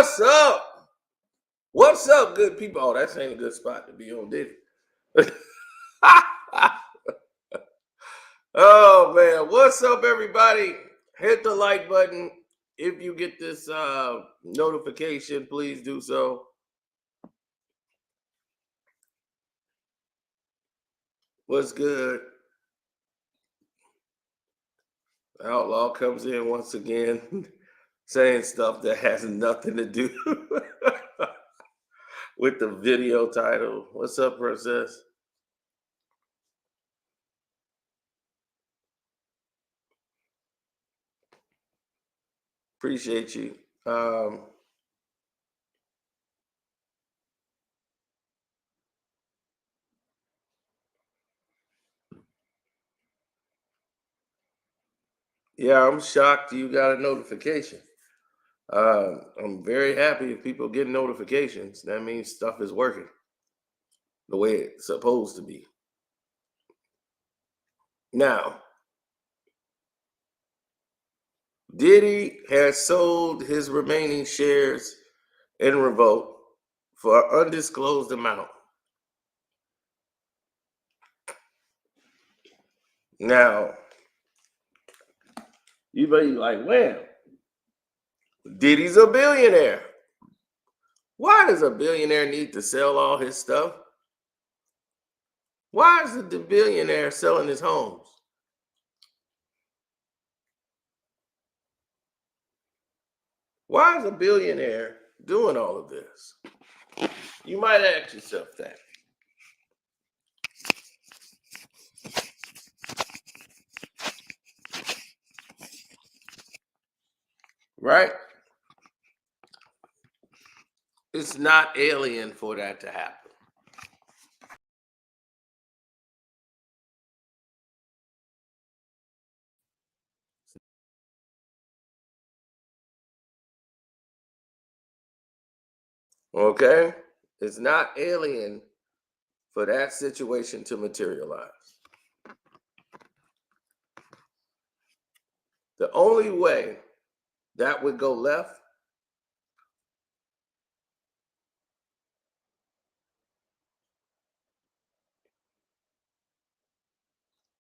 What's up? What's up, good people? Oh, that ain't a good spot to be on, Diddy. Oh man, what's up, everybody? Hit the like button. If you get this notification, please do so. What's good? Outlaw comes in once again saying stuff that has nothing to do with the video title. What's up, Princess? Appreciate you. Yeah, I'm shocked you got a notification. I'm very happy if people get notifications. That means stuff is working the way it's supposed to be. Now, Diddy has sold his remaining shares in Revolt for an undisclosed amount. Now, you may be like, well, Diddy's a billionaire. Why does a billionaire need to sell all his stuff? Why is the billionaire selling his homes? Why is a billionaire doing all of this? You might ask yourself that. Right? It's not alien for that to happen. Okay? It's not alien for that situation to materialize. The only way that would go left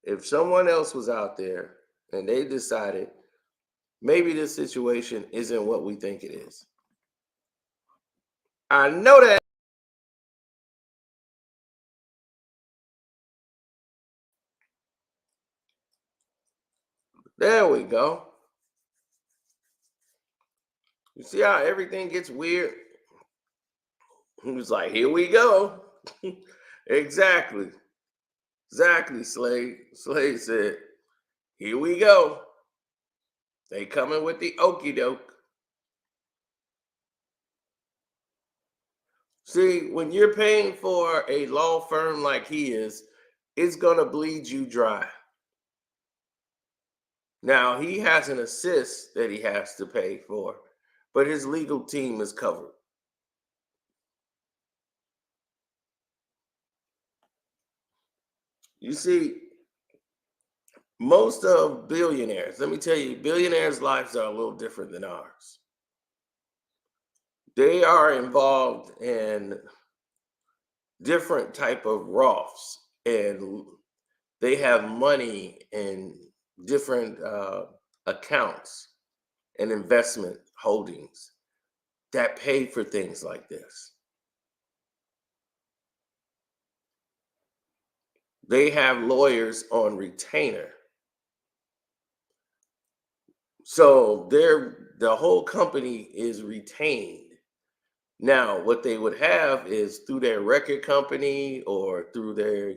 if someone else was out there and they decided maybe this situation isn't what we think it is. I know that. There we go. You see how everything gets weird? He was like, here we go. Exactly. Exactly, Slade. Slade said, here we go. They coming with the okey doke. See, when you're paying for a law firm like he is, it's gonna bleed you dry. Now he has an assist that he has to pay for, but his legal team is covered. You see, most of billionaires, let me tell you, billionaires' lives are a little different than ours. They are involved in different type of Roths, and they have money in different accounts and investment holdings that pay for things like this. They have lawyers on retainer. So the whole company is retained. Now, what they would have is through their record company or through their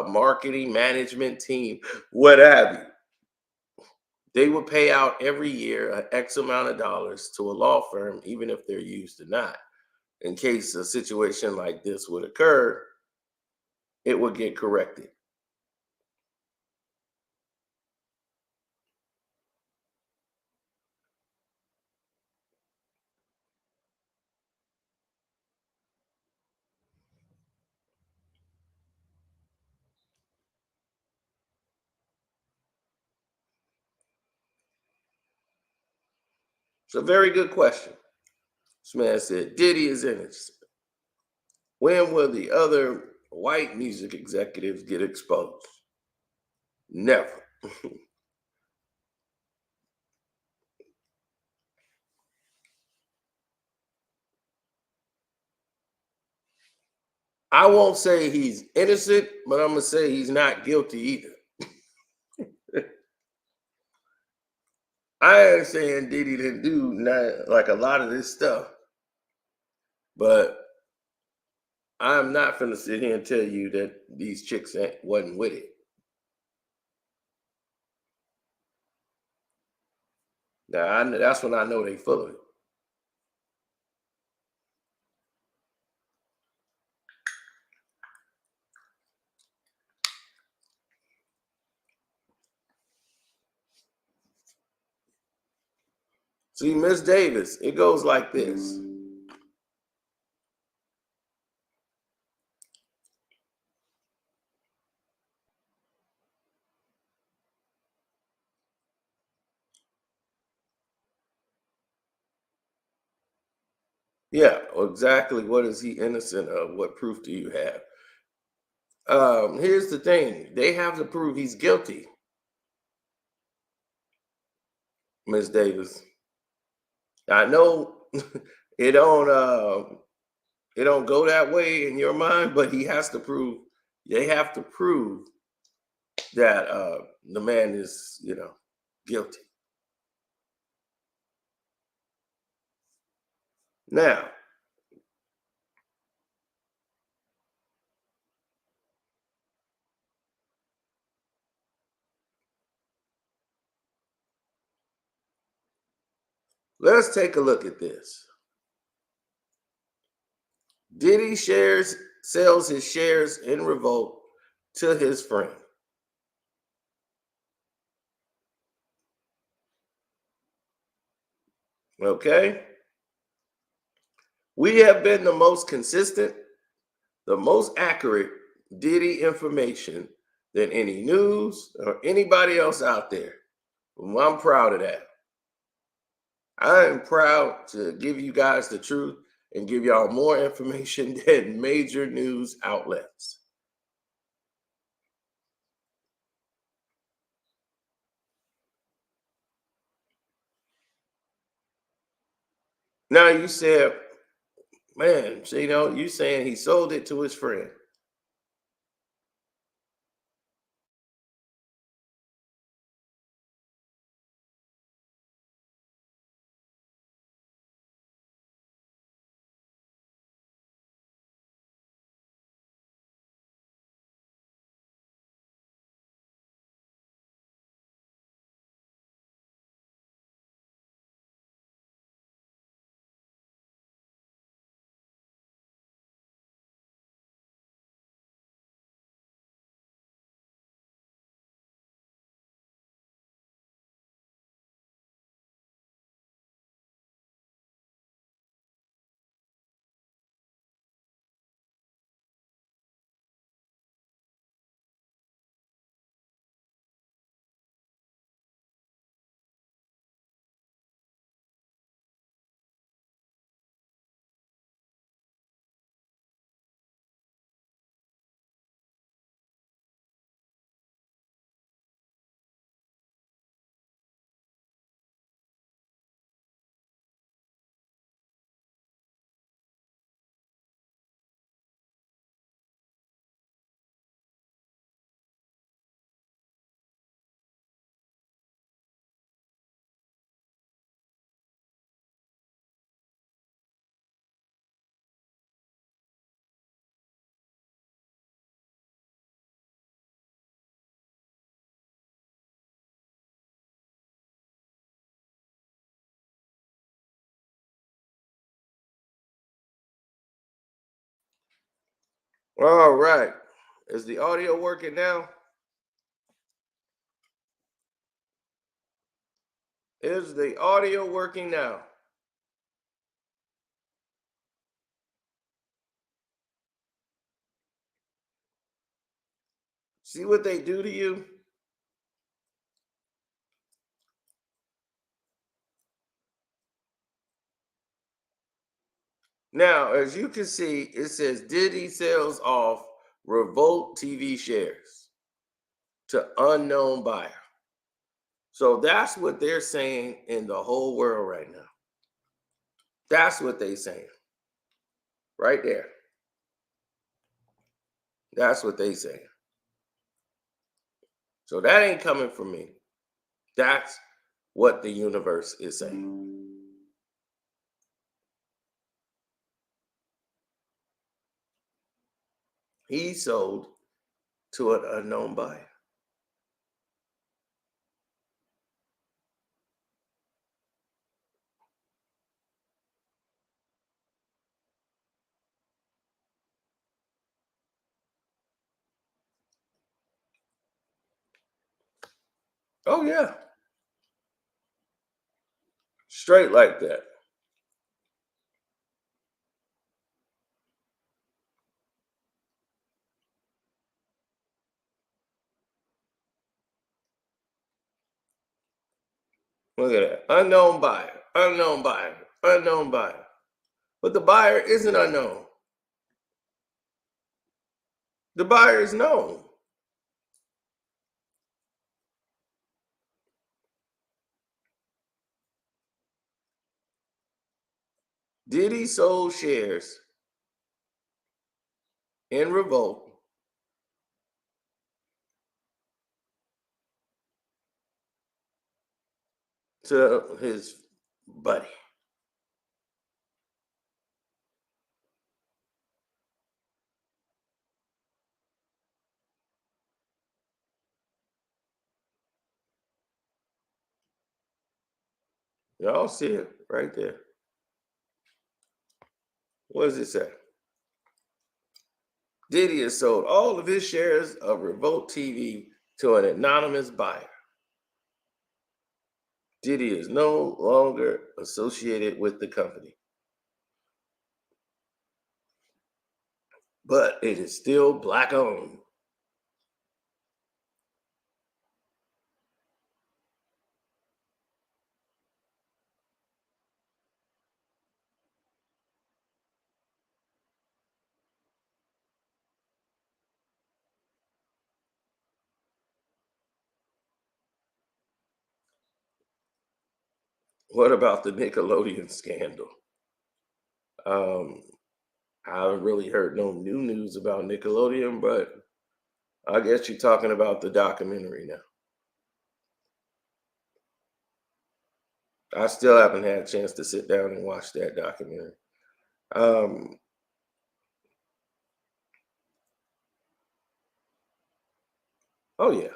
marketing management team, what have you. They would pay out every year an X amount of dollars to a law firm, even if they're used or not. In case a situation like this would occur, it would get corrected. It's a very good question. This man said Diddy is innocent. When will the other white music executives get exposed? Never. I won't say he's innocent, but I'm gonna say he's not guilty either. I ain't saying Diddy didn't do not, like a lot of this stuff, but I'm not gonna sit here and tell you that these chicks wasn't with it. Now that's when I know they full of it. See, Miss Davis, it goes like this. Yeah, exactly. What is he innocent of? What proof do you have? Here's the thing: they have to prove he's guilty, Miss Davis. I know it don't it don't go that way in your mind, but he has to prove. They have to prove that the man is, guilty. Now, let's take a look at this. Diddy sells his shares in Revolt to his friend. Okay? We have been the most consistent, the most accurate Diddy information than any news or anybody else out there. Well, I'm proud of that. I am proud to give you guys the truth and give y'all more information than major news outlets. Now you said, man, so, you saying he sold it to his friend. All right. Is the audio working now? Is the audio working now? See what they do to you? Now, as you can see, it says Diddy sells off Revolt TV shares to unknown buyer. So that's what they're saying in the whole world right now. That's what they're saying right there. That's what they saying. So that ain't coming from me. That's what the universe is saying. He sold to an unknown buyer. Oh, yeah. Straight like that. Look at that. Unknown buyer, unknown buyer, unknown buyer. But the buyer isn't unknown. The buyer is known. Diddy sold shares in Revolt to his buddy. Y'all see it right there. What does it say? Diddy has sold all of his shares of Revolt TV to an anonymous buyer. Diddy is no longer associated with the company, but it is still black owned. What about the Nickelodeon scandal? Um, I haven't really heard no new news about Nickelodeon, but I guess you're talking about the documentary now. I still haven't had a chance to sit down and watch that documentary. Um, oh yeah.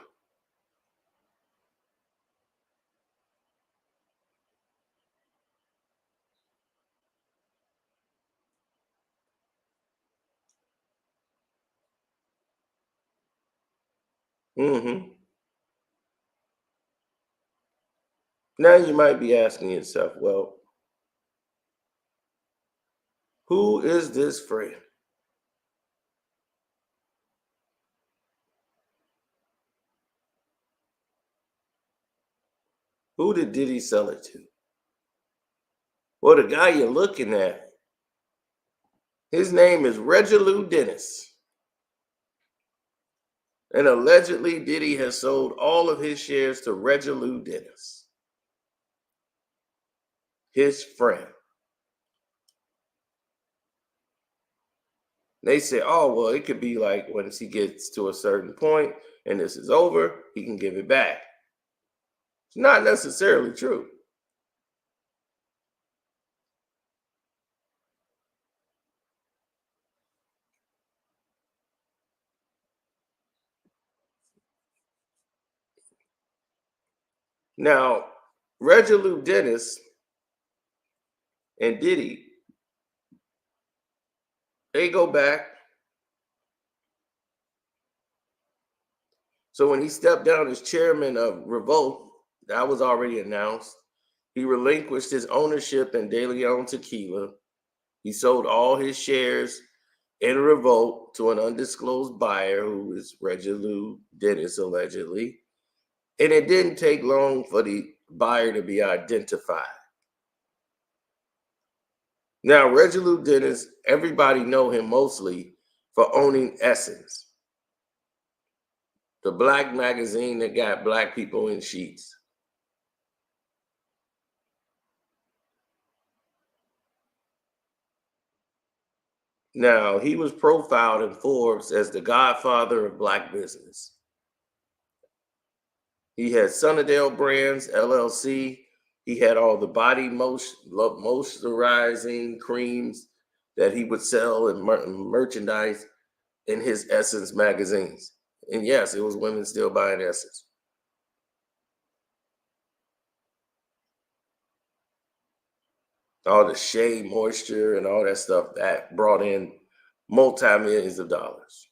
hmm Now you might be asking yourself, well, who is this friend? Who did Diddy sell it to? Well, the guy you're looking at, his name is Reginald Dennis. And allegedly, Diddy has sold all of his shares to Reginald Dennis, his friend. They say, oh, well, it could be like once he gets to a certain point and this is over, he can give it back. It's not necessarily true. Now, Reginald Dennis and Diddy, they go back. So when he stepped down as chairman of Revolt, that was already announced. He relinquished his ownership in De Leon Tequila. He sold all his shares in Revolt to an undisclosed buyer who is Reginald Dennis, allegedly. And it didn't take long for the buyer to be identified. Now, Reginald Dennis, everybody know him mostly for owning Essence, the black magazine that got black people in sheets. Now, he was profiled in Forbes as the godfather of black business. He had Sunnydale Brands, LLC. He had all the body moisturizing creams that he would sell and merchandise in his Essence magazines. And yes, it was women still buying Essence. All the shea moisture and all that stuff that brought in multi-millions of dollars.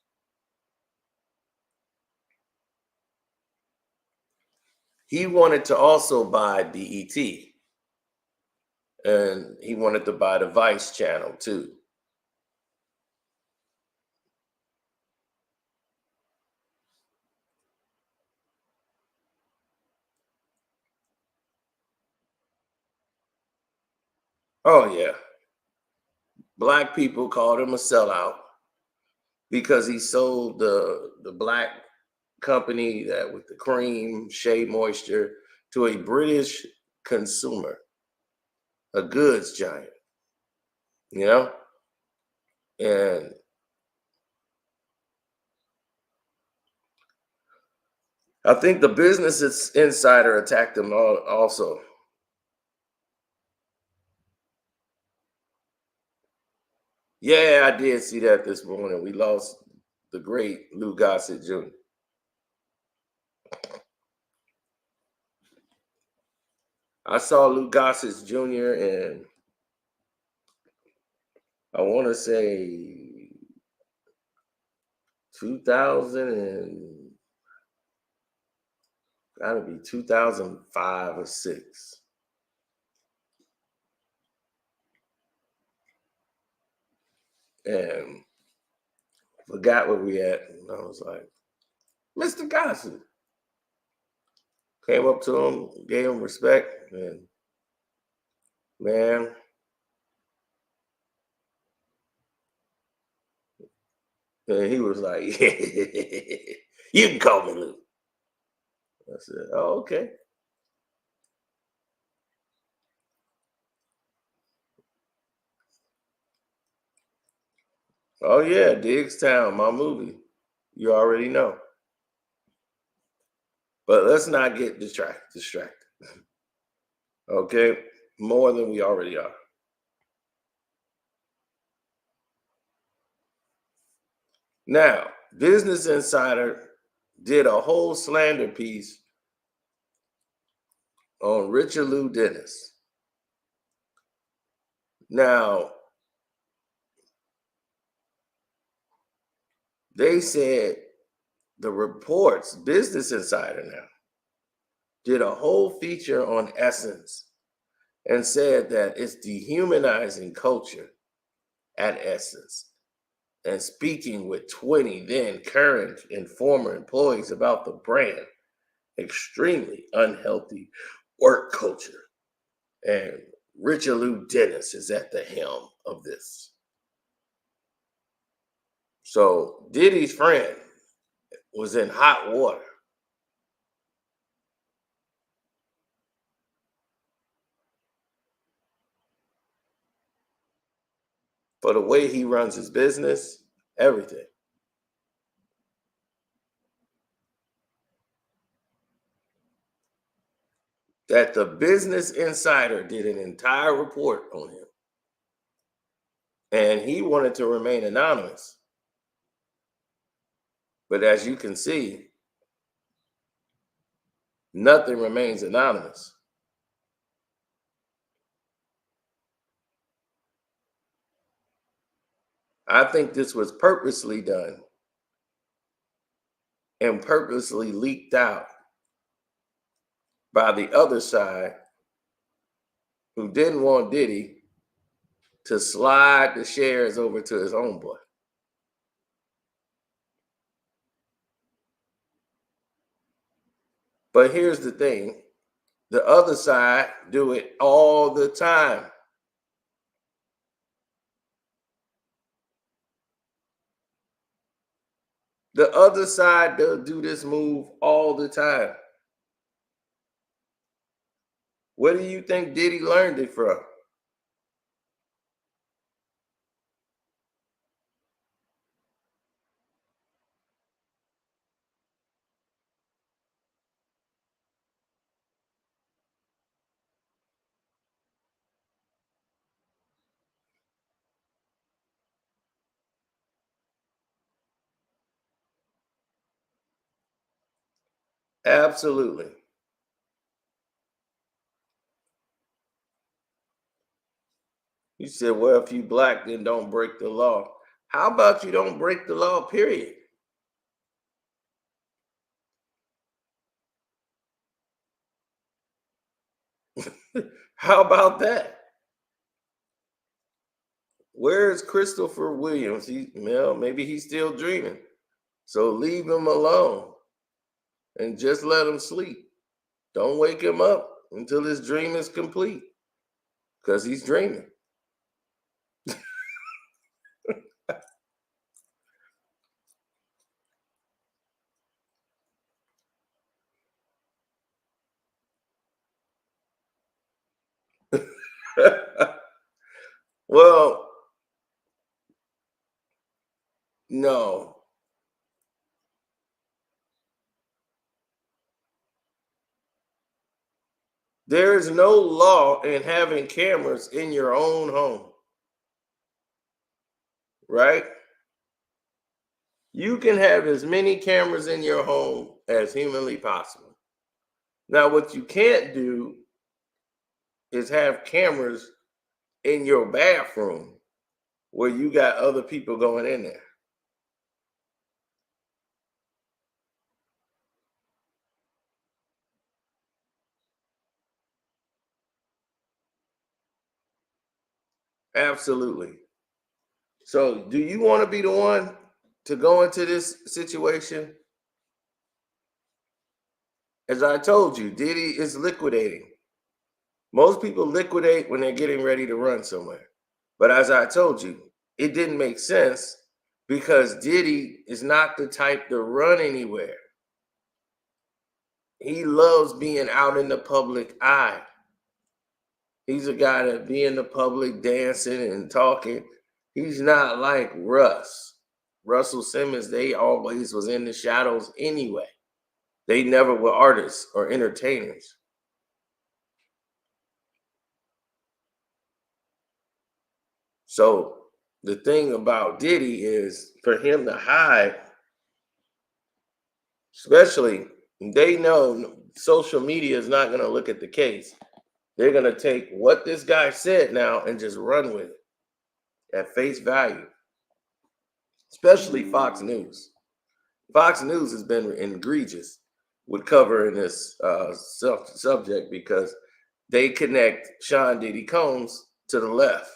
He wanted to also buy BET, and he wanted to buy the Vice channel too. Oh yeah, black people called him a sellout because he sold the black company that with the cream shea moisture to a British consumer, a goods giant, you know. And I think the Business Insider attacked him also. Yeah, I did see that this morning. We lost the great Lou Gossett Jr. I saw Lou Gossett Jr. in, I want to say 2000 and gotta be 2005 or six. And forgot where we at. And I was like, Mr. Gossett. Came up to him, gave him respect, and man, and he was like, you can call me Lou. I said, oh, okay. Oh yeah, Digstown, my movie. You already know. But let's not get distracted. Okay? More than we already are. Now, Business Insider did a whole slander piece on Richard Lou Dennis. Now, they said the reports, Business Insider now, did a whole feature on Essence and said that it's dehumanizing culture at Essence and speaking with 20 then current and former employees about the brand, extremely unhealthy work culture. And Richard Lou Dennis is at the helm of this. So Diddy's friend was in hot water for the way he runs his business, everything. That the Business Insider did an entire report on him. And he wanted to remain anonymous. But as you can see, nothing remains anonymous. I think this was purposely done and purposely leaked out by the other side who didn't want Diddy to slide the shares over to his homeboy. But here's the thing, the other side do it all the time. The other side does do this move all the time. Where do you think Diddy learned it from? Absolutely. You said, well, if you black, then don't break the law. How about you don't break the law, period? How about that? Where's Christopher Williams? Well, maybe he's still dreaming. So leave him alone and just let him sleep. Don't wake him up until his dream is complete because he's dreaming. Well, no. There is no law in having cameras in your own home, right? You can have as many cameras in your home as humanly possible. Now, what you can't do is have cameras in your bathroom where you got other people going in there. Absolutely. So, do you want to be the one to go into this situation? As I told you, Diddy is liquidating. Most people liquidate when they're getting ready to run somewhere. But as I told you, it didn't make sense because Diddy is not the type to run anywhere. He loves being out in the public eye. He's a guy that be in the public dancing and talking. He's not like Russ. Russell Simmons, they always was in the shadows anyway. They never were artists or entertainers. So the thing about Diddy is for him to hide, especially they know social media is not going to look at the case. They're going to take what this guy said now and just run with it at face value, especially Fox News. Fox News has been egregious with covering this subject because they connect Sean Diddy Combs to the left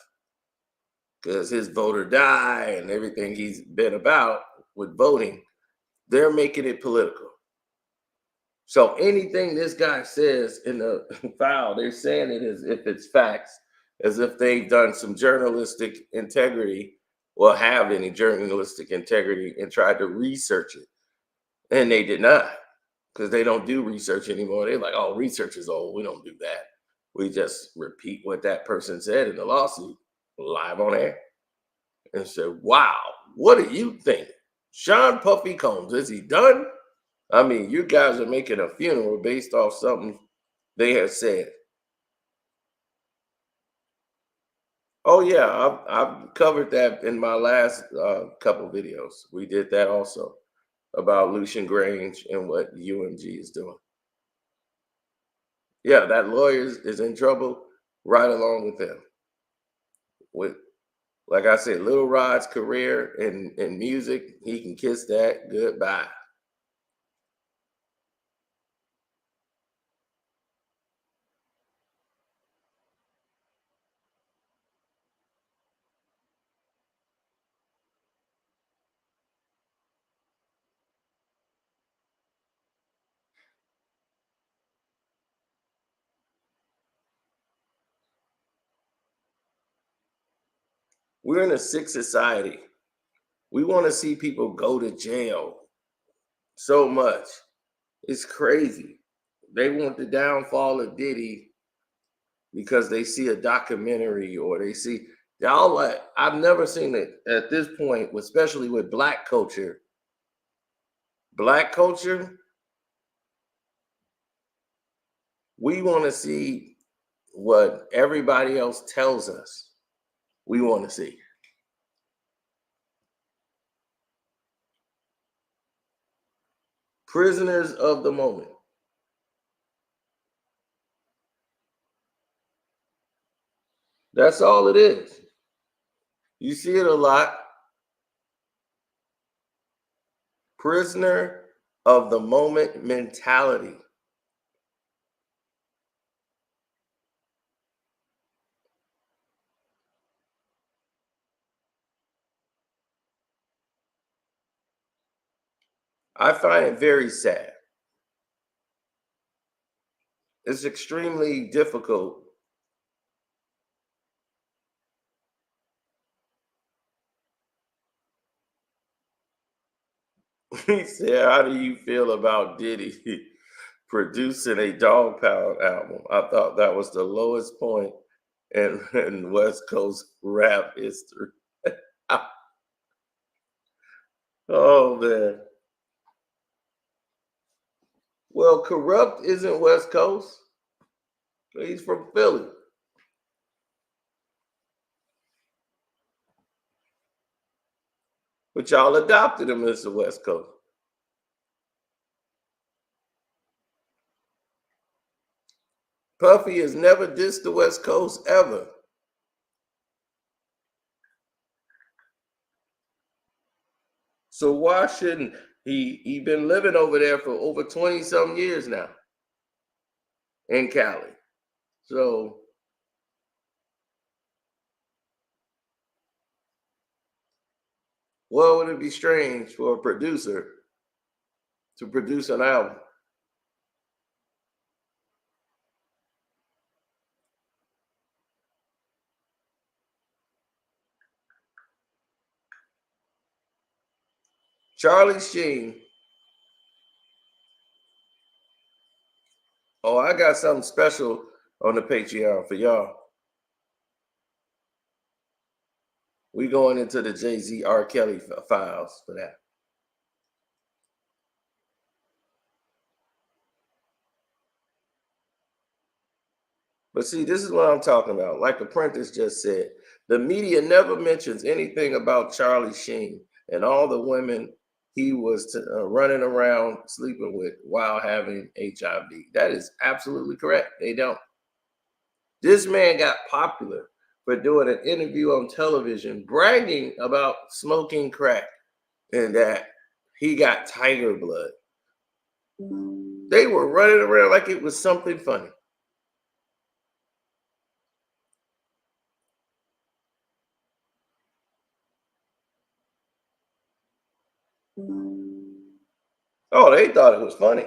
because his vote or die and everything he's been about with voting, they're making it political. So anything this guy says in the file, they're saying it as if it's facts, as if they've done some journalistic integrity or have any journalistic integrity and tried to research it. And they did not because they don't do research anymore. They're like, oh, research is old. We don't do that. We just repeat what that person said in the lawsuit live on air and said, wow, what do you think? Sean Puffy Combs, is he done? I mean, you guys are making a funeral based off something they have said. Oh yeah, I've covered that in my last couple videos. We did that also about Lucian Grange and what UMG is doing. Yeah, that lawyer is in trouble right along with him. With like I said, Little Rod's career in music, he can kiss that goodbye. We're in a sick society. We want to see people go to jail so much. It's crazy. They want the downfall of Diddy because they see a documentary or they see y'all like I've never seen it at this point, especially with black culture. Black culture, we want to see what everybody else tells us we want to see. Prisoners of the moment. That's all it is. You see it a lot. Prisoner of the moment mentality. I find it very sad. It's extremely difficult. He said, "How do you feel about Diddy producing a Dog Pound album? I thought that was the lowest point in West Coast rap history." Oh man. Well, Corrupt isn't West Coast. He's from Philly. But y'all adopted him as the West Coast. Puffy has never dissed the West Coast ever. So why shouldn't he been living over there for over 20 some years now in Cali? So why would it be strange for a producer to produce an album? Charlie Sheen. Oh, I got something special on the Patreon for y'all. We going into the Jay-Z R. Kelly files for that. But see, this is what I'm talking about. Like Apprentice just said, the media never mentions anything about Charlie Sheen and all the women he was running around sleeping with while having HIV. That is absolutely correct. They don't. This man got popular for doing an interview on television bragging about smoking crack and that he got tiger blood. They were running around like it was something funny. Oh, they thought it was funny.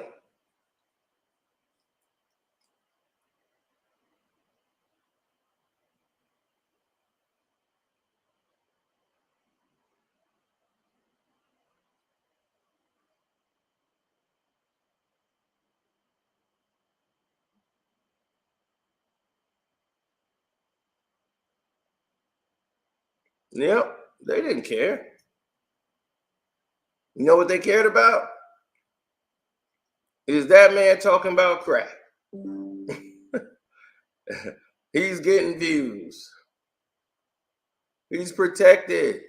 Yep, they didn't care. You know what they cared about? Is that man talking about crack? He's getting views. He's protected.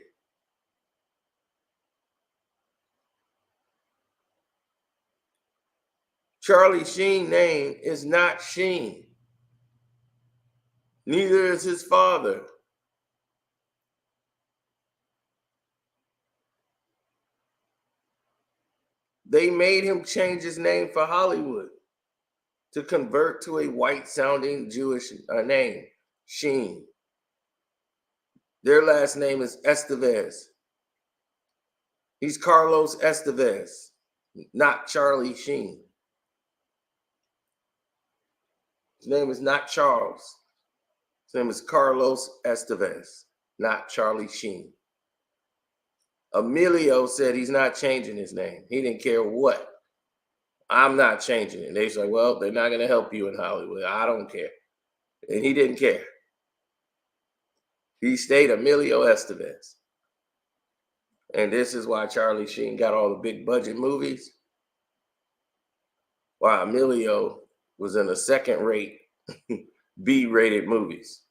Charlie Sheen name is not Sheen. Neither is his father. They made him change his name for Hollywood to convert to a white sounding Jewish name, Sheen. Their last name is Estevez. He's Carlos Estevez, not Charlie Sheen. His name is not Charles. His name is Carlos Estevez, not Charlie Sheen. Emilio said he's not changing his name. He didn't care what. I'm not changing it. They said, well, they're not going to help you in Hollywood. I don't care. And he didn't care. He stayed Emilio Estevez. And this is why Charlie Sheen got all the big budget movies, while Emilio was in the second rate B-rated movies.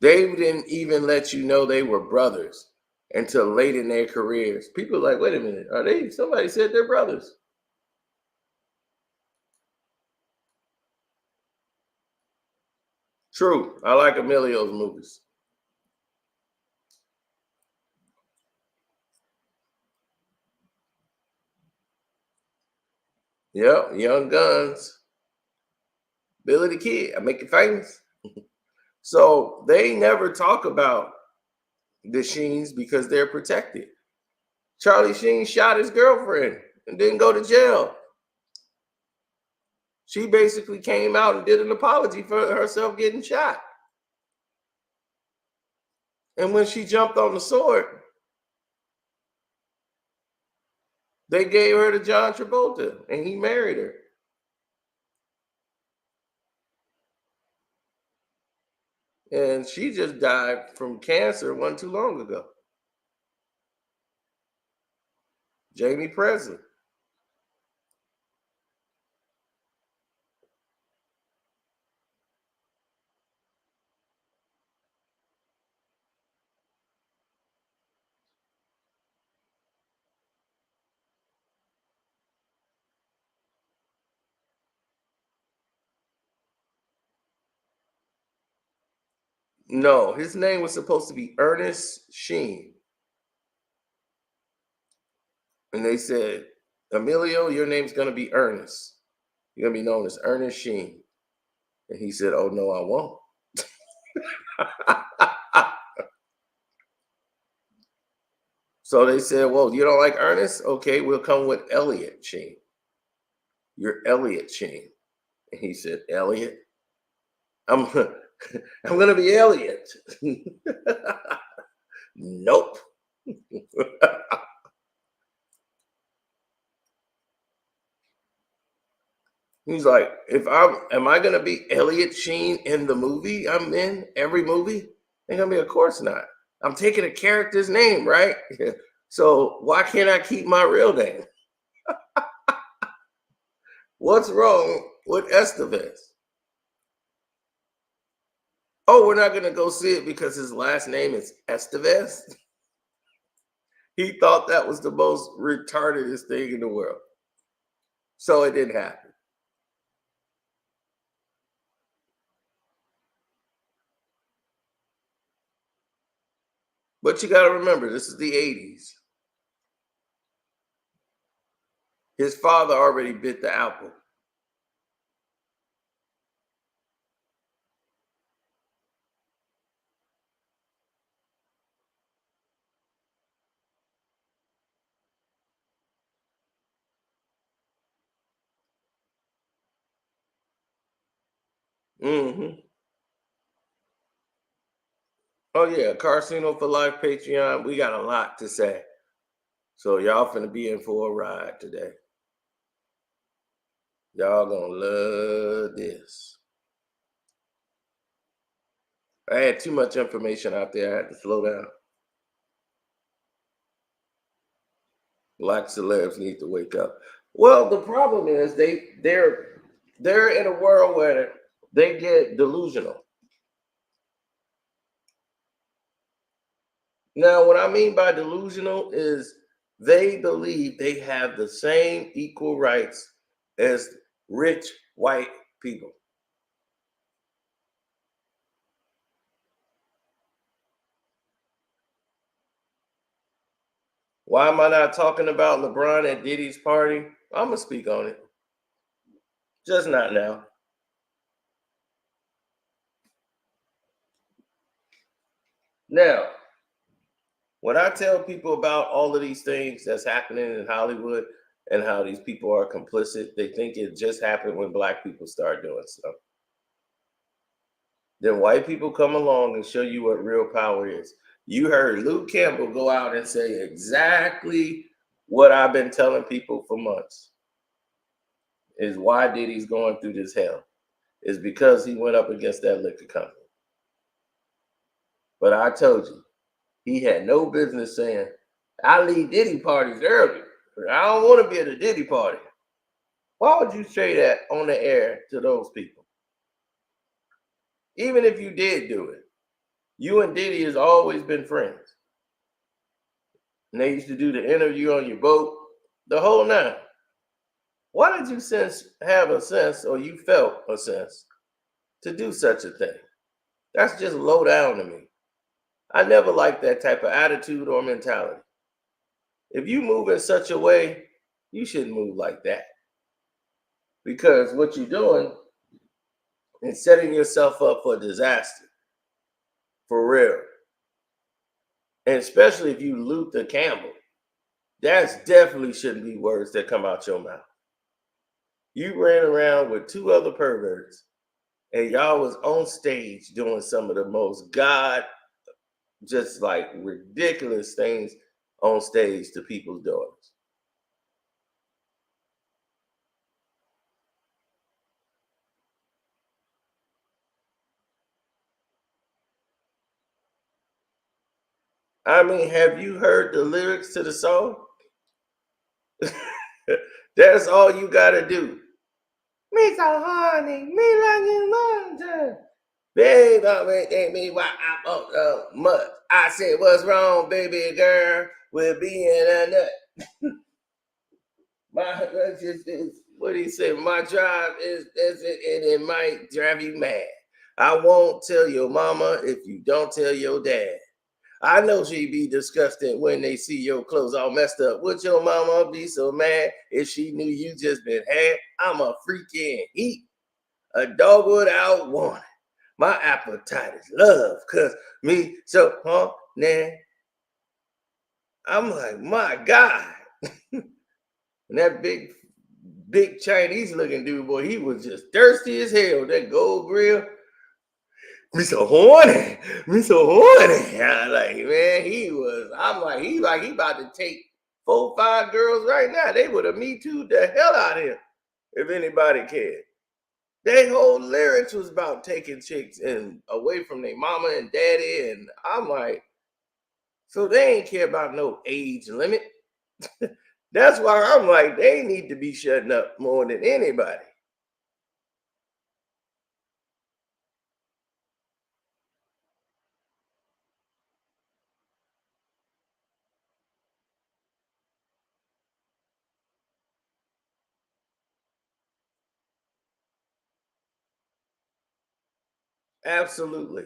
They didn't even let you know they were brothers until late in their careers. People are like, wait a minute, are they? Somebody said they're brothers. True. I like Emilio's movies. Yep, Young Guns. Billy the Kid. I make it famous. So they never talk about the Sheens because they're protected. Charlie Sheen shot his girlfriend and didn't go to jail. She basically came out and did an apology for herself getting shot. And when she jumped on the sword, they gave her to John Travolta and he married her. And she just died from cancer one too long ago. Jamie Presley. No, his name was supposed to be Ernest Sheen. And they said, Emilio, your name's going to be Ernest. You're going to be known as Ernest Sheen. And he said, oh, no, I won't. So they said, well, you don't like Ernest? Okay, we'll come with Elliot Sheen. You're Elliot Sheen. And he said, Elliot? I'm, I'm going to be Elliot. Nope. He's like, am I gonna be Elliot Sheen in the movie I'm in? Every movie? They're gonna be, of course not. I'm taking a character's name, right? So why can't I keep my real name? What's wrong with Estevez? Oh, we're not gonna go see it because his last name is Estevez. He thought that was the most retardedest thing in the world. So it didn't happen. But you got to remember, this is the 80s. His father already bit the apple. Mm-hmm. Oh yeah, Carcino for Life Patreon. We got a lot to say. So y'all finna be in for a ride today. Y'all gonna love this. I had too much information out there. I had to slow down. Black celebs need to wake up. Well, the problem is they're in a world where they get delusional. Now, what I mean by delusional is they believe they have the same equal rights as rich white people. Why am I not talking about LeBron at Diddy's party? I'm gonna speak on it. Just not now. Now, when I tell people about all of these things that's happening in Hollywood and how these people are complicit, they think it just happened when black people start doing stuff. Then white people come along and show you what real power is. You heard Luke Campbell go out and say exactly what I've been telling people for months is why Diddy's going through this hell. Is because he went up against that liquor company. But I told you, he had no business saying, I leave Diddy parties early. I don't want to be at a Diddy party. Why would you say that on the air to those people? Even if you did do it, you and Diddy has always been friends. And they used to do the interview on your boat, the whole nine. Why did you have a sense, or you felt a sense, to do such a thing? That's just low down to me. I never liked that type of attitude or mentality. If you move in such a way, you shouldn't move like that. Because what you're doing is setting yourself up for disaster. For real. And especially if you Luther Campbell. That definitely shouldn't be words that come out your mouth. You ran around with two other perverts and y'all was on stage doing some of the most just like ridiculous things on stage to people's daughters. I mean, have you heard the lyrics to the song? That's all you gotta do. Me so horny, me like you want to. Babe, make me why I'm up much. I said, what's wrong, baby girl, with being a nut? What he said, my drive is and it might drive you mad. I won't tell your mama if you don't tell your dad. I know she be disgusted when they see your clothes all messed up. Would your mama be so mad if she knew you just been had? I'm a freaking eat, a dog without warning. My appetite is love, cause me so nah. I'm like, my God. And that big Chinese looking dude, boy, he was just thirsty as hell. That gold grill. Me so horny. Me so horny. I'm like, man, he about to take 4-5 girls right now. They would have me too the hell out of him if anybody cared. Their whole lyrics was about taking chicks and away from their mama and daddy. And I'm like, so they ain't care about no age limit. That's why I'm like, they need to be shutting up more than anybody. Absolutely.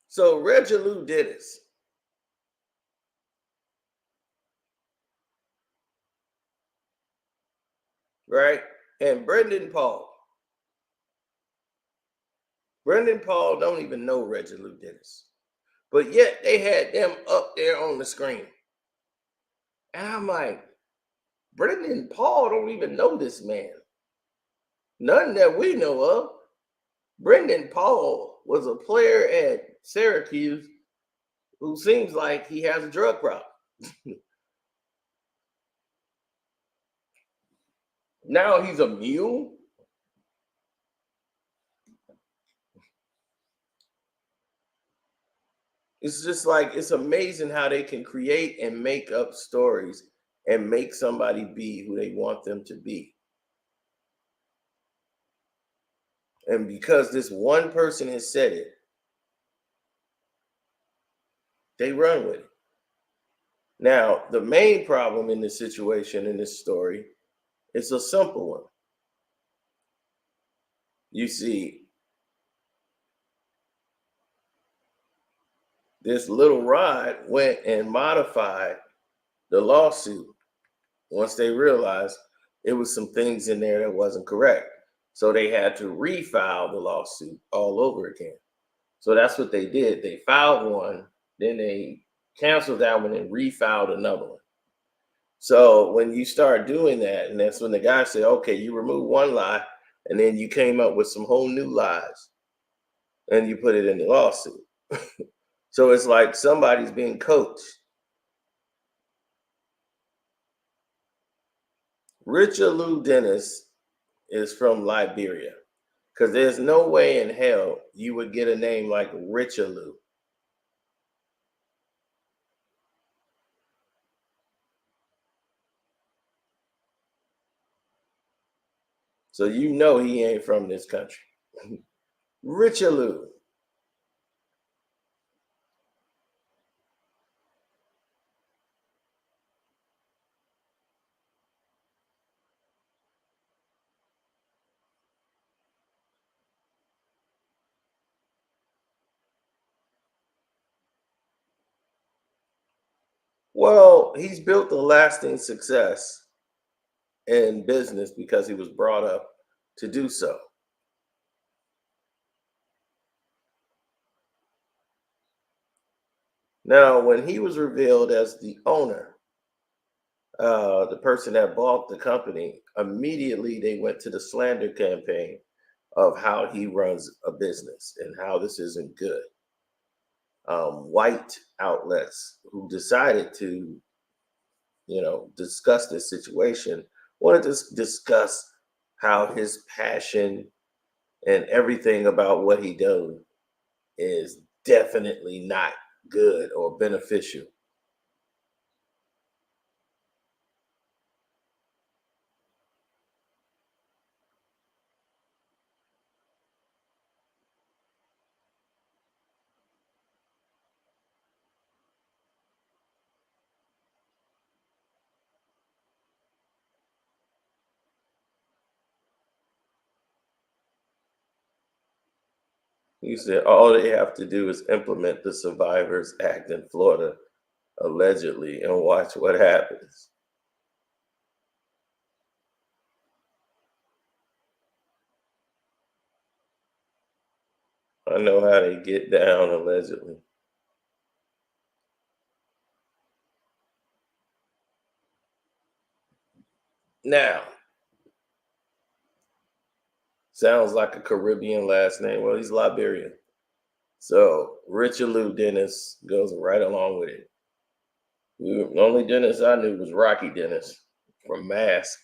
So Regilu did this, right? And Brendan Paul don't even know Regilu Dennis. But yet they had them up there on the screen. And I'm like, Brendan Paul don't even know this man. None that we know of. Brendan Paul was a player at Syracuse who seems like he has a drug problem. Now he's a mule. It's just like, it's amazing how they can create and make up stories and make somebody be who they want them to be. And because this one person has said it, they run with it. Now, the main problem in this situation, in this story, is a simple one. You see, this little rod went and modified the lawsuit once they realized it was some things in there that wasn't correct. So they had to refile the lawsuit all over again. So that's what they did. They filed one, then they canceled that one and refiled another one. So when you start doing that, and that's when the guy said, okay, you remove one lie, and then you came up with some whole new lies, and you put it in the lawsuit. So it's like somebody's being coached. Richard Lou Dennis is from Liberia, because there's no way in hell you would get a name like Richard Lou. So you know he ain't from this country. Richard Lou. Well, he's built a lasting success in business because he was brought up to do so. Now, when he was revealed as the owner, the person that bought the company, immediately they went to the slander campaign of how he runs a business and how this isn't good. White outlets who decided to, discuss this situation wanted to discuss how his passion and everything about what he does is definitely not good or beneficial. He said all they have to do is implement the Survivors Act in Florida, allegedly, and watch what happens. I know how they get down, allegedly. Now, sounds like a Caribbean last name. Well, he's Liberian. So Richard Lou Dennis goes right along with it. The only Dennis I knew was Rocky Dennis from Mask.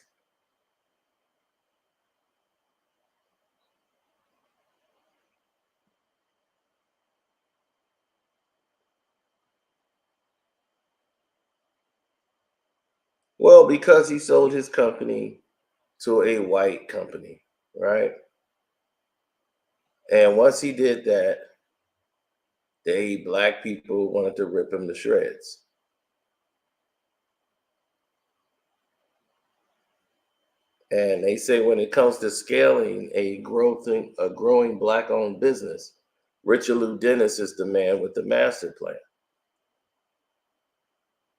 Well, because he sold his company to a white company, right? And once he did that, they black people wanted to rip him to shreds. And they say when it comes to scaling a growing black owned business, Richard Lou Dennis is the man with the master plan,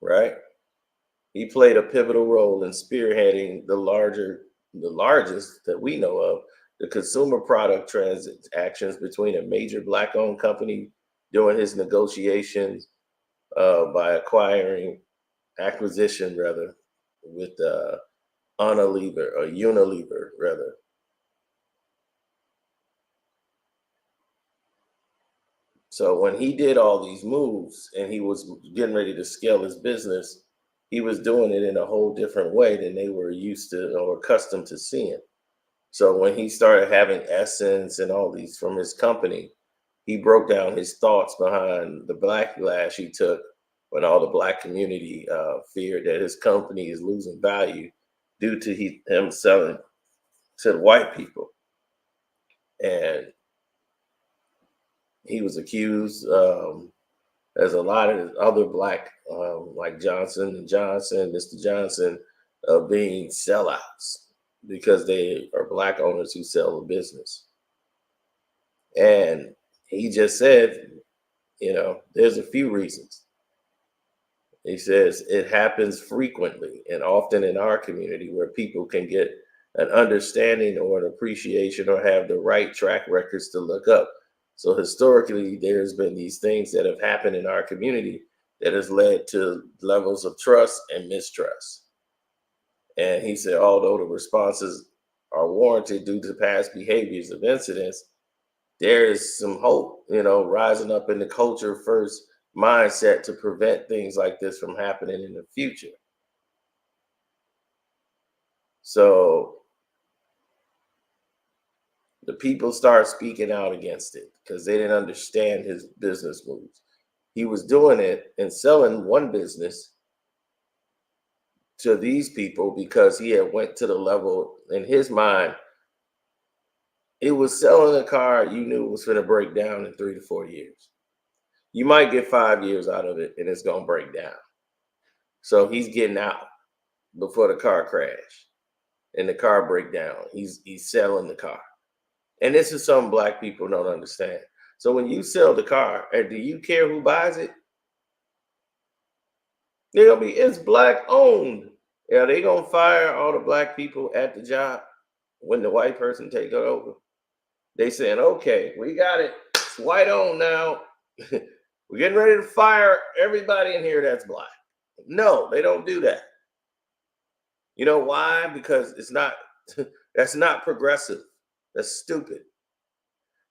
right? He played a pivotal role in spearheading the largest that we know of, the consumer product transactions between a major black owned company during his negotiations by acquisition rather, with Unilever rather. So when he did all these moves and he was getting ready to scale his business, he was doing it in a whole different way than they were used to or accustomed to seeing. So when he started having Essence and all these from his company, he broke down his thoughts behind the backlash he took when all the black community feared that his company is losing value due to him selling to the white people. And he was accused, as a lot of other black, like Johnson and Johnson, Mr. Johnson, of being sellouts because they are black owners who sell a business. And he just said, there's a few reasons. He says it happens frequently and often in our community where people can get an understanding or an appreciation or have the right track records to look up. So historically, there's been these things that have happened in our community that has led to levels of trust and mistrust. And he said, although the responses are warranted due to past behaviors of incidents, there is some hope, rising up in the culture first mindset to prevent things like this from happening in the future. So the people start speaking out against it because they didn't understand his business moves. He was doing it and selling one business to these people because he had went to the level in his mind. It was selling a car you knew was going to break down in 3 to 4 years. You might get 5 years out of it and it's going to break down. So he's getting out before the car crash and the car break down. He's selling the car. And this is something black people don't understand. So when you sell the car, do you care who buys it? They're gonna be, it's black owned. Yeah, they gonna fire all the black people at the job when the white person take it over. They saying, okay, we got it. It's white owned now. We're getting ready to fire everybody in here that's black. No, they don't do that. You know why? Because it's not, that's not progressive. That's stupid.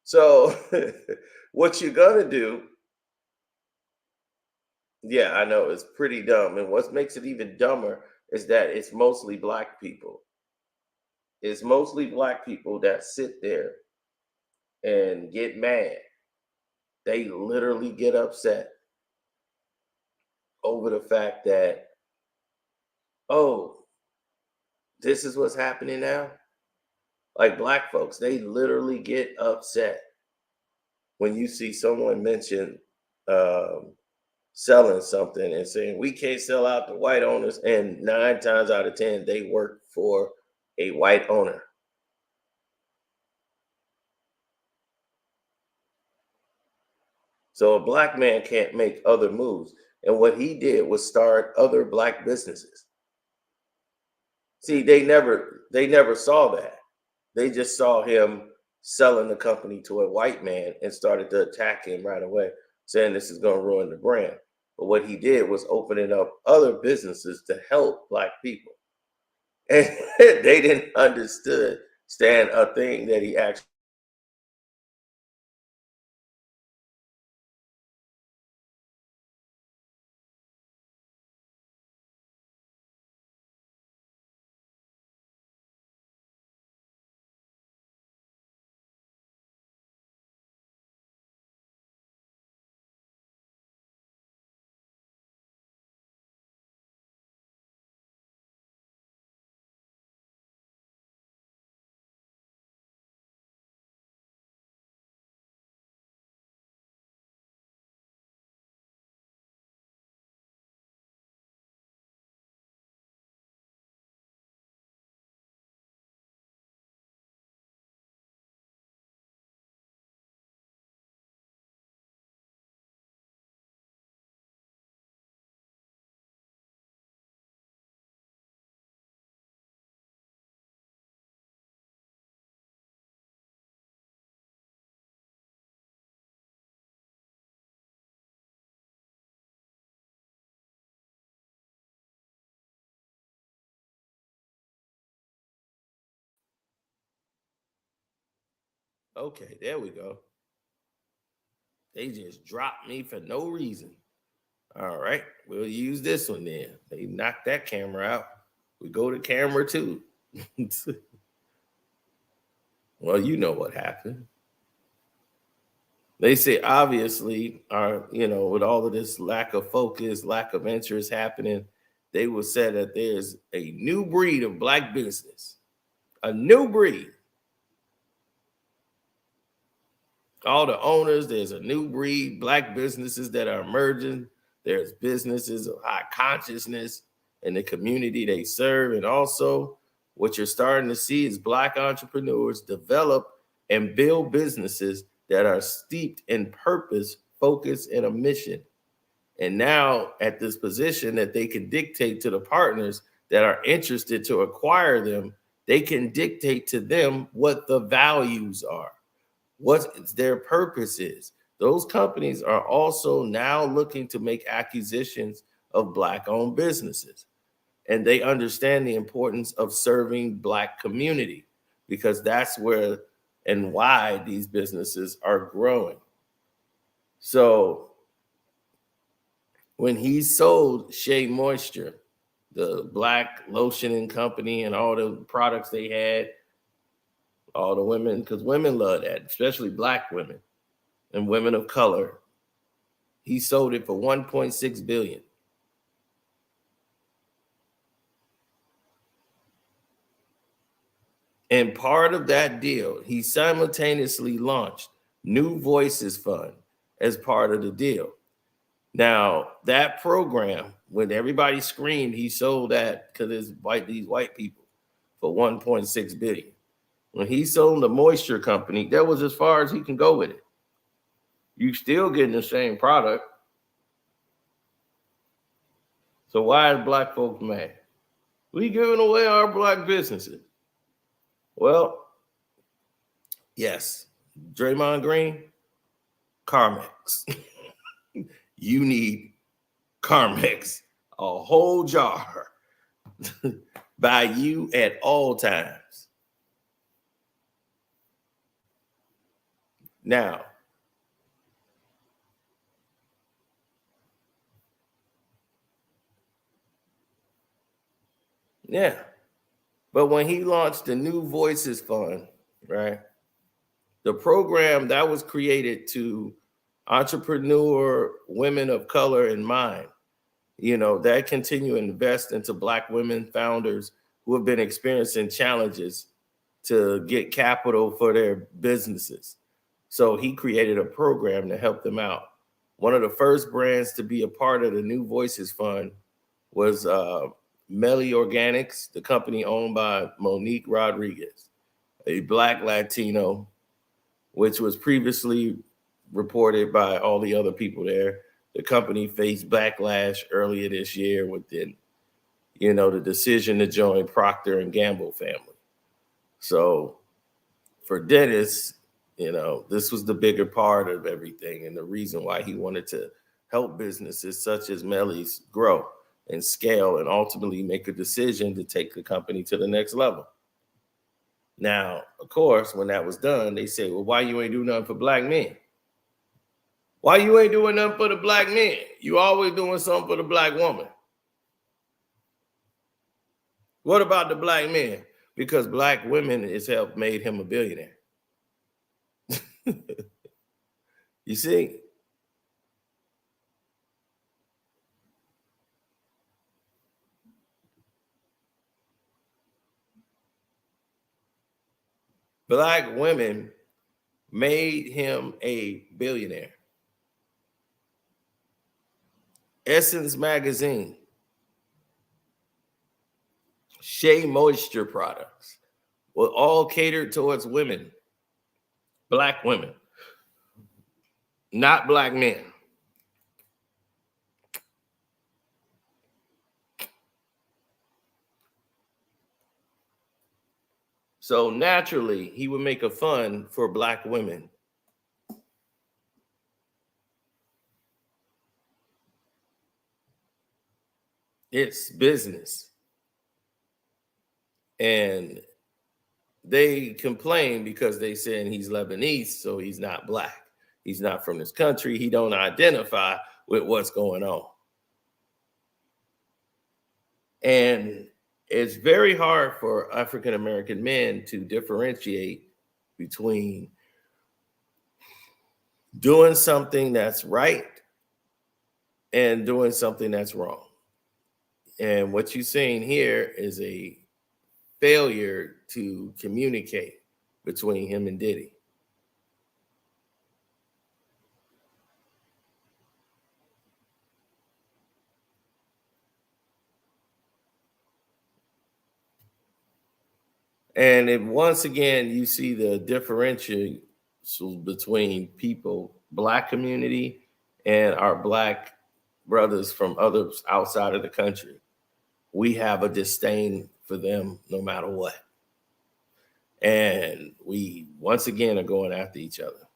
So what you're gonna do, yeah, I know it's pretty dumb. And what makes it even dumber is that it's mostly black people. It's mostly black people that sit there and get mad. They literally get upset over the fact that, oh, this is what's happening now. Like black folks, they literally get upset when you see someone mention um, selling something and saying we can't sell out to white owners, and 9 times out of 10 they work for a white owner. So a black man can't make other moves. And what he did was start other black businesses. See, they never saw that. They just saw him selling the company to a white man and started to attack him right away, saying this is going to ruin the brand. But what he did was opening up other businesses to help black people. And they didn't understand a thing that he actually. Okay, there we go. They just dropped me for no reason. All right, we'll use this one then. They knocked that camera out. We go to camera two. Well, you know what happened. They say obviously, with all of this lack of focus, lack of interest happening, they will say that there's a new breed of black business, a new breed. All the owners, there's a new breed, black businesses that are emerging. There's businesses of high consciousness in the community they serve. And also, what you're starting to see is black entrepreneurs develop and build businesses that are steeped in purpose, focus, and a mission. And now at this position that they can dictate to the partners that are interested to acquire them, they can dictate to them what the values are, what their purpose is. Those companies are also now looking to make acquisitions of black owned businesses. and they understand the importance of serving Black community because that's where and why these businesses are growing. So when he sold Shea Moisture, the Black lotioning company, and all the products they had, all the women, because women love that, especially Black women and women of color. He sold it for 1.6 billion. And part of that deal, he simultaneously launched New Voices Fund as part of the deal. Now, that program, when everybody screamed, he sold that because it's these white people for 1.6 billion. When he sold the moisture company, that was as far as he can go with it. You still getting the same product. So why is Black folks mad? We giving away our Black businesses. Well, yes, Draymond Green, Carmex. You need Carmex, a whole jar by you at all times. Now, yeah, but when he launched the New Voices Fund, right, the program that was created to entrepreneur women of color in mind, that continue to invest into Black women founders who have been experiencing challenges to get capital for their businesses. So he created a program to help them out. One of the first brands to be a part of the New Voices Fund was Melly Organics, the company owned by Monique Rodriguez, a Black Latino, which was previously reported by all the other people there. The company faced backlash earlier this year with the decision to join Procter and Gamble family. So for Dennis, this was the bigger part of everything and the reason why he wanted to help businesses such as Melly's grow and scale and ultimately make a decision to take the company to the next level. Now, of course, when that was done, they say, well, why you ain't do nothing for Black men? Why you ain't doing nothing for the Black men? You always doing something for the Black woman. What about the Black men? Because Black women has helped made him a billionaire. You see? Black women made him a billionaire. Essence Magazine, Shea Moisture products were all catered towards women, Black women, not Black men. So naturally, he would make a fund for Black women. It's business. And they complain because they saying he's Lebanese, so he's not Black. He's not from this country. He don't identify with what's going on. And it's very hard for African American men to differentiate between doing something that's right and doing something that's wrong. And what you're seeing here is a failure to communicate between him and Diddy. And once again, you see the differential between people, Black community, and our Black brothers from others outside of the country. We have a disdain for them no matter what. And we, once again, are going after each other.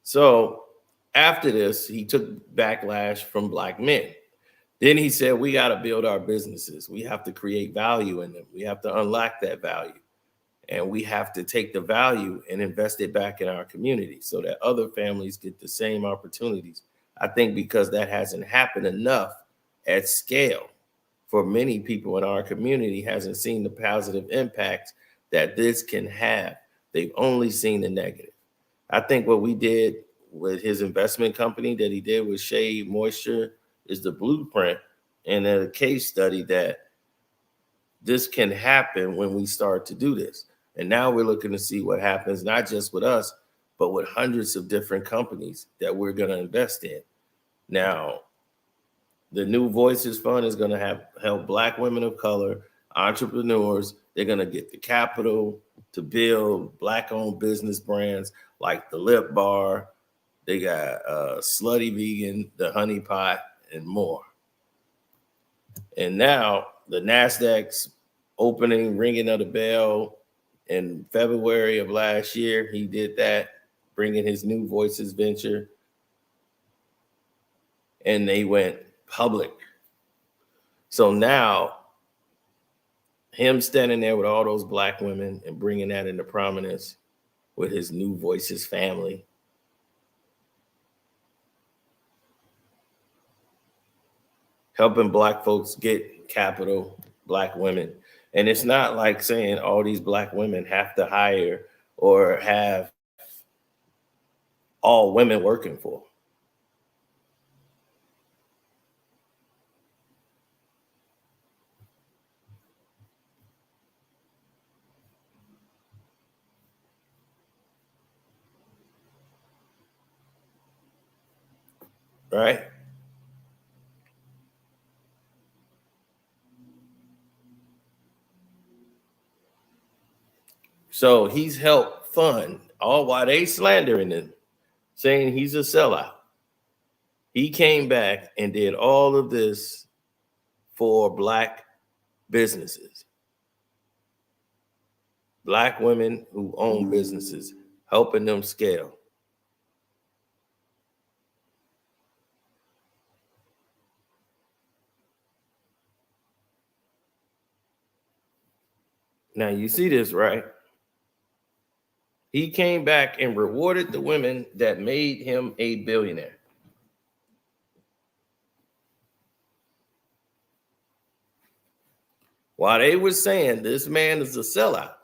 So after this, he took backlash from Black men. Then he said, we got to build our businesses. We have to create value in them. We have to unlock that value. And we have to take the value and invest it back in our community so that other families get the same opportunities. I think because that hasn't happened enough at scale for many people in our community, hasn't seen the positive impact that this can have. They've only seen the negative. I think what we did with his investment company that he did with Shea Moisture is the blueprint and a case study that this can happen when we start to do this. And now we're looking to see what happens, not just with us, but with hundreds of different companies that we're going to invest in. Now, the New Voices Fund is going to help Black women of color, entrepreneurs. They're going to get the capital to build Black-owned business brands like the Lip Bar. They got Slutty Vegan, the Honey Pot, and more. And now the NASDAQ's opening, ringing of the bell in February of last year. He did that, bringing his New Voices venture. And they went public. So now him standing there with all those Black women and bringing that into prominence with his New Voices family. Helping Black folks get capital, Black women. And it's not like saying all these Black women have to hire or have all women working for. Right? So he's helped fund all while they slandering him, saying he's a sellout. He came back and did all of this for Black businesses, Black women who own businesses, helping them scale. Now you see this, right? He came back and rewarded the women that made him a billionaire. While they were saying this man is a sellout.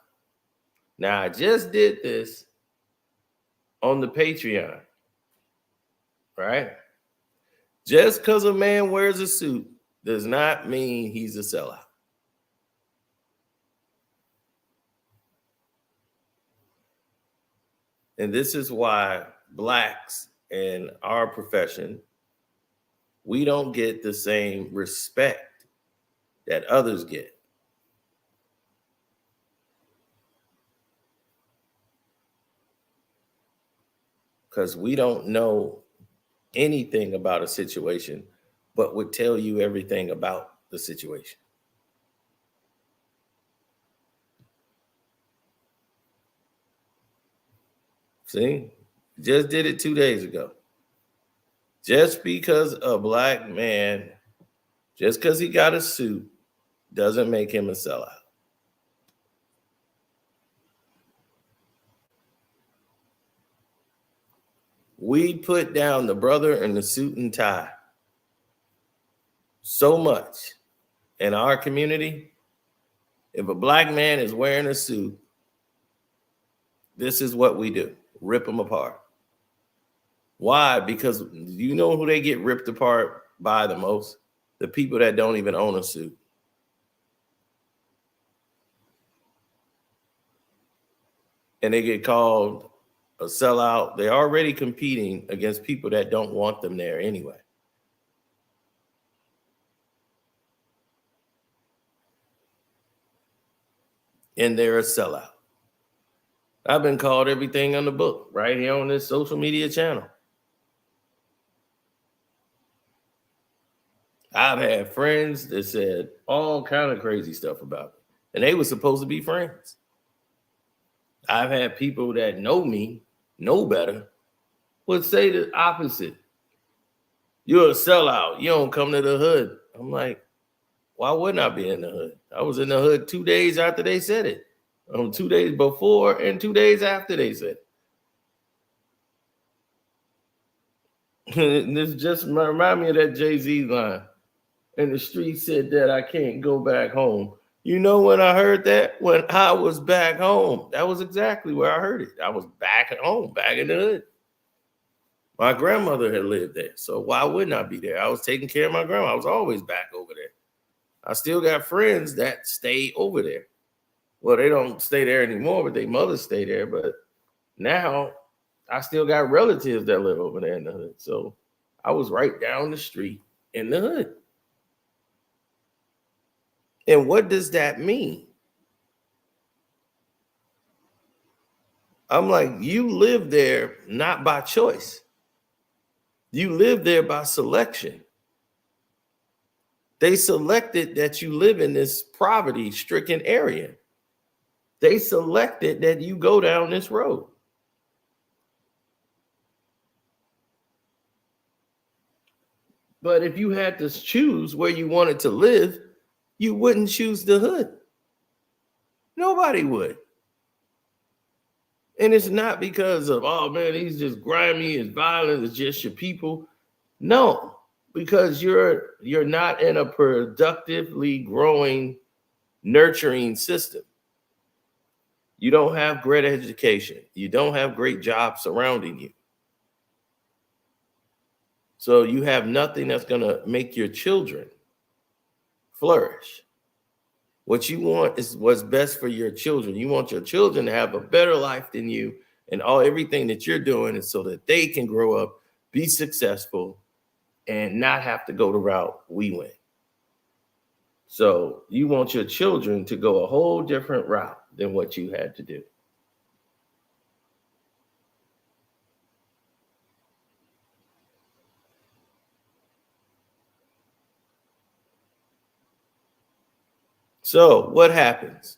Now I just did this on the Patreon, right? Just because a man wears a suit does not mean he's a sellout. And this is why Blacks in our profession, we don't get the same respect that others get. Because we don't know anything about a situation, but would tell you everything about the situation. See, just did it 2 days ago. Just because a Black man, just because he got a suit, doesn't make him a sellout. We put down the brother in the suit and tie so much in our community. If a Black man is wearing a suit, this is what we do: rip them apart. Why? Because you know who they get ripped apart by the most? The people that don't even own a suit. And they get called a sellout. They're already competing against people that don't want them there anyway. And they're a sellout. I've been called everything on the book right here on this social media channel. I've had friends that said all kind of crazy stuff about me, and they were supposed to be friends. I've had people that know me, know better, would say the opposite. You're a sellout. You don't come to the hood. I'm like, why wouldn't I be in the hood? I was in the hood 2 days after they said it. 2 days before and 2 days after they said it. This just remind me of that Jay-Z line. And the street said that I can't go back home. You know when I heard that? When I was back home. That was exactly where I heard it. I was back at home, back in the hood. My grandmother had lived there. So why wouldn't I be there? I was taking care of my grandma. I was always back over there. I still got friends that stay over there. Well, they don't stay there anymore, but their mothers stay there. But now I still got relatives that live over there in the hood. So I was right down the street in the hood. And what does that mean? I'm like, you live there not by choice. You live there by selection. They selected that you live in this poverty-stricken area. They selected that you go down this road. But if you had to choose where you wanted to live, you wouldn't choose the hood. Nobody would. And it's not because of, oh man, he's just grimy, it's violent, it's just your people. No, because you're not in a productively growing, nurturing system. You don't have great education. You don't have great jobs surrounding you. So you have nothing that's going to make your children flourish. What you want is what's best for your children. You want your children to have a better life than you, and everything that you're doing is so that they can grow up, be successful, and not have to go the route we went. So you want your children to go a whole different route than what you had to do. So what happens?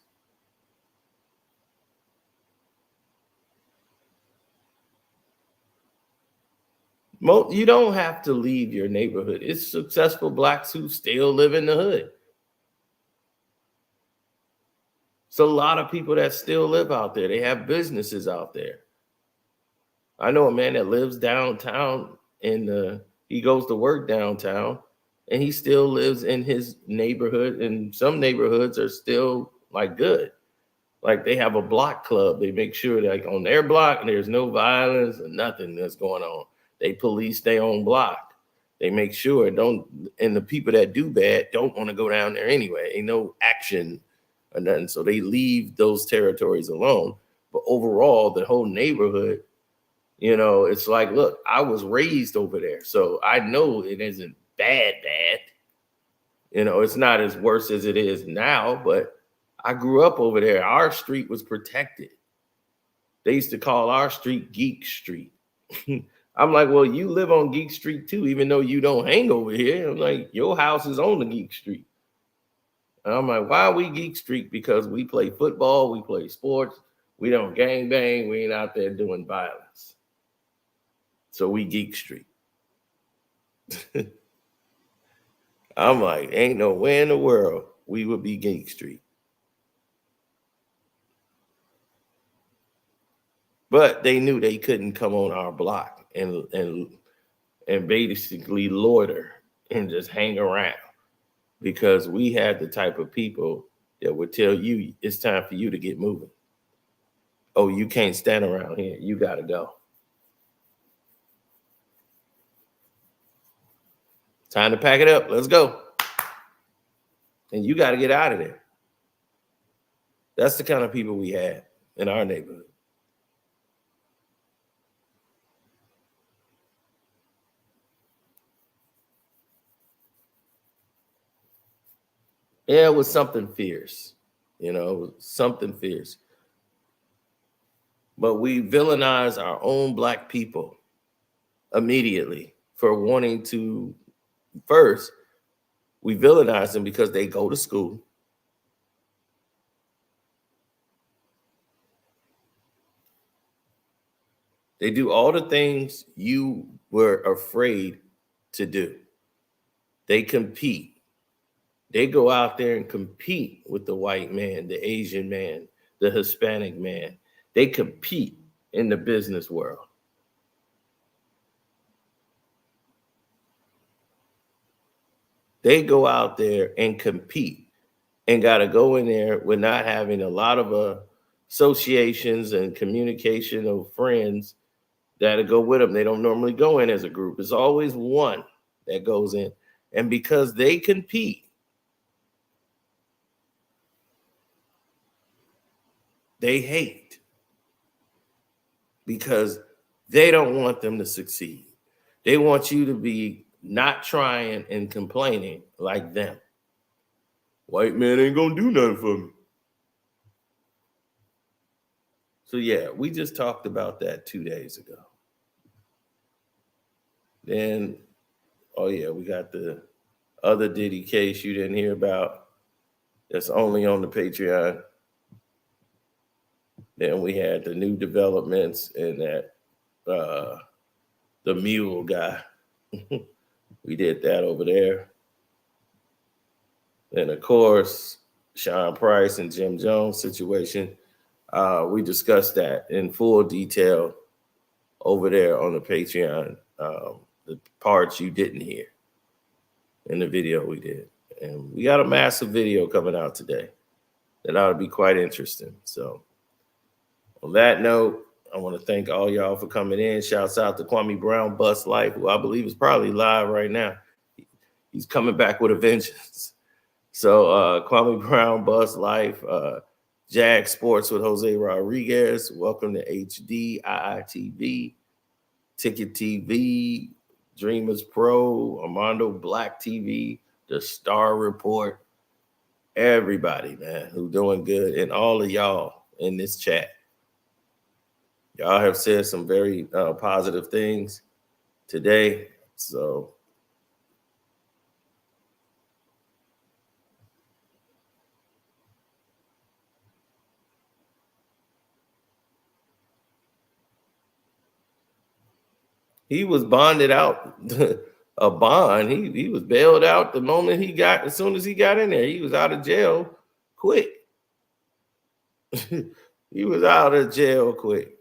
You don't have to leave your neighborhood. It's successful blacks who still live in the hood. It's a lot of people that still live out there. They have businesses out there. I know a man that lives downtown and he goes to work downtown and he still lives in his neighborhood. And some neighborhoods are still like good. Like they have a block club. They make sure like on their block there's no violence and nothing that's going on. They police their own block. They make sure and the people that do bad don't want to go down there anyway. Ain't no action or nothing. So they leave those territories alone. But overall, the whole neighborhood, it's like, look, I was raised over there. So I know it isn't bad. It's not as worse as it is now, but I grew up over there. Our street was protected. They used to call our street Geek Street. I'm like, well, you live on Geek Street too, even though you don't hang over here. I'm like, your house is on the Geek Street. And I'm like, why are we Geek Street? Because we play football, we play sports, we don't gang bang, we ain't out there doing violence. So we Geek Street. I'm like, ain't no way in the world we would be Geek Street. But they knew they couldn't come on our block and basically loiter and just hang around because we had the type of people that would tell you it's time for you to get moving. Oh, you can't stand around here. You got to go. Time to pack it up. Let's go. And you got to get out of there. That's the kind of people we had in our neighborhood. Yeah, it was something fierce. It was something fierce. But we villainize our own black people immediately for wanting to first, we villainize them because they go to school. They do all the things you were afraid to do. They compete. They go out there and compete with the white man, the Asian man, the Hispanic man. They compete in the business world. They go out there and compete and got to go in there with not having a lot of associations and communication of friends that go with them. They don't normally go in as a group. It's always one that goes in. And because they compete, they hate because they don't want them to succeed. They want you to be not trying and complaining like them. White man ain't gonna do nothing for me. So yeah, we just talked about that 2 days ago. Then, oh yeah, we got the other Diddy case you didn't hear about. That's only on the Patreon. Then we had the new developments in that the mule guy. We did that over there. And of course, Sean Price and Jim Jones situation. We discussed that in full detail over there on the Patreon. The parts you didn't hear in the video we did. And we got a massive video coming out today that ought to be quite interesting. So on that note, I want to thank all y'all for coming in. Shouts out to Kwame Brown, Bust Life, who I believe is probably live right now. He's coming back with a vengeance. So Kwame Brown, Bust Life, Jag Sports with Jose Rodriguez. Welcome to HD, IITV, Ticket TV, Dreamers Pro, Armando Black TV, The Star Report. Everybody, man, who doing good, and all of y'all in this chat. Y'all have said some very positive things today. So he was bonded out a bond. He was bailed out the moment as soon as he got in there. He was out of jail quick. He was out of jail quick.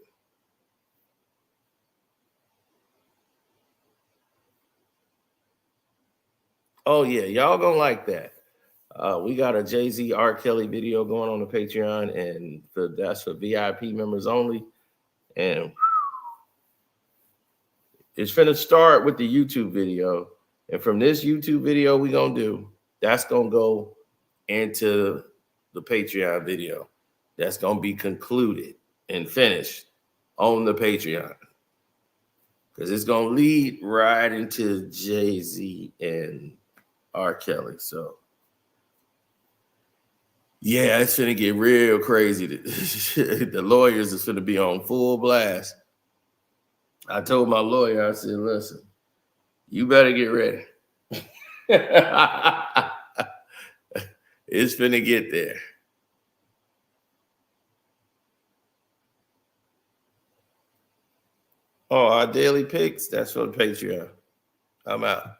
Oh yeah, y'all gonna like that. We got a Jay-Z R. Kelly video going on the Patreon, and that's for VIP members only. And it's finna start with the YouTube video. And from this YouTube video we gonna do, that's gonna go into the Patreon video. That's gonna be concluded and finished on the Patreon. Because it's gonna lead right into Jay-Z and R. Kelly. So yeah, it's gonna get real crazy. The lawyers is gonna be on full blast. I told my lawyer, I said, listen, you better get ready. It's finna get there. Oh, our daily picks, that's for the Patreon. I'm out.